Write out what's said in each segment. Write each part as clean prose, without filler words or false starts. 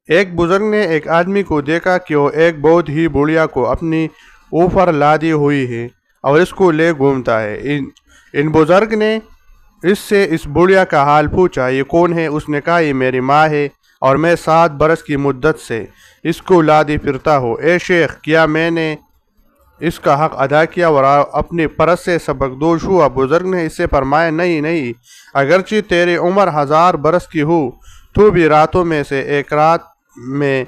ایک بزرگ نے ایک آدمی کو دیکھا کہ وہ ایک بہت ہی بڑھیا کو اپنی اوپر لادی ہوئی ہے اور اس کو لے گھومتا ہے۔ ان بزرگ نے اس سے اس بڑھیا کا حال پوچھا، یہ کون ہے؟ اس نے کہا، یہ میری ماں ہے اور میں 7 برس کی مدت سے اس کو لادی پھرتا ہوں۔ اے شیخ، کیا میں نے اس کا حق ادا کیا اور اپنی پرس سے سبکدوش ہوا؟ بزرگ نے اس سے فرمایا، نہیں نہیں، اگرچہ تیری عمر 1000 برس کی ہو تو بھی راتوں میں سے ایک رات میں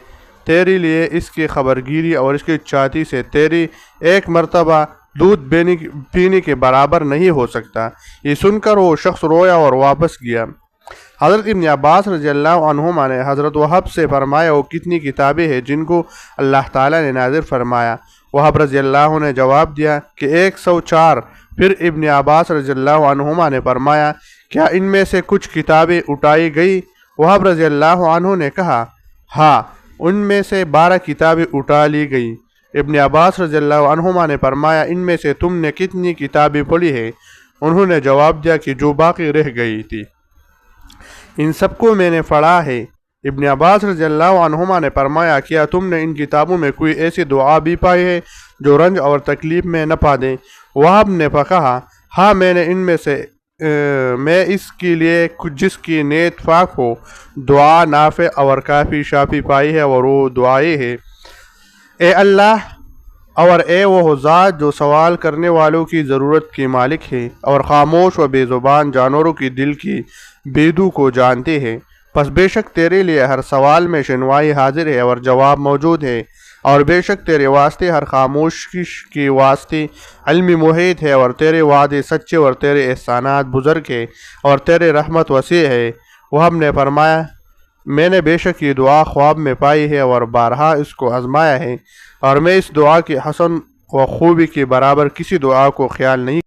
تیرے لیے اس کی خبرگیری اور اس کی چھاتی سے تیری ایک مرتبہ دودھ پینے کے برابر نہیں ہو سکتا۔ یہ سن کر وہ شخص رویا اور واپس گیا۔ حضرت ابن عباس رضی اللہ عنہما نے حضرت وہب سے فرمایا، وہ کتنی کتابیں ہیں جن کو اللہ تعالیٰ نے نازل فرمایا؟ وہب رضی اللہ عنہ نے جواب دیا کہ 104۔ پھر ابن عباس رضی اللہ عنہما نے فرمایا، کیا ان میں سے کچھ کتابیں اٹھائی گئی؟ وہب رضی اللہ عنہ نے کہا، ہاں، ان میں سے 12 کتابیں اٹھا لی گئیں۔ ابن عباس رضی اللہ عنہما نے فرمایا، ان میں سے تم نے کتنی کتابیں پڑھی ہیں؟ انہوں نے جواب دیا کہ جو باقی رہ گئی تھی ان سب کو میں نے پڑھا ہے۔ ابن عباس رضی اللہ عنہما نے فرمایا، کیا تم نے ان کتابوں میں کوئی ایسی دعا بھی پائی ہے جو رنج اور تکلیف میں نہ پا دیں؟ وہاب نے کہا، ہاں، میں نے ان میں سے میں اس کے لیے جس کی نیت پاک ہو دعا نافع اور کافی شافی پائی ہے، اور وہ دعائیں ہے، اے اللہ، اور اے وہ ذات جو سوال کرنے والوں کی ضرورت کی مالک ہے اور خاموش و بے زبان جانوروں کی دل کی بیدو کو جانتے ہیں، پس بے شک تیرے لیے ہر سوال میں شنوائی حاضر ہے اور جواب موجود ہے، اور بے شک تیرے واسطے ہر خاموشی کی واسطے علم محیط ہے، اور تیرے وعدے سچے اور تیرے احسانات بزرگ ہے اور تیرے رحمت وسیع ہے۔ وہب نے فرمایا، میں نے بے شک یہ دعا خواب میں پائی ہے اور بارہا اس کو آزمایا ہے، اور میں اس دعا کے حسن و خوبی کے برابر کسی دعا کو خیال نہیں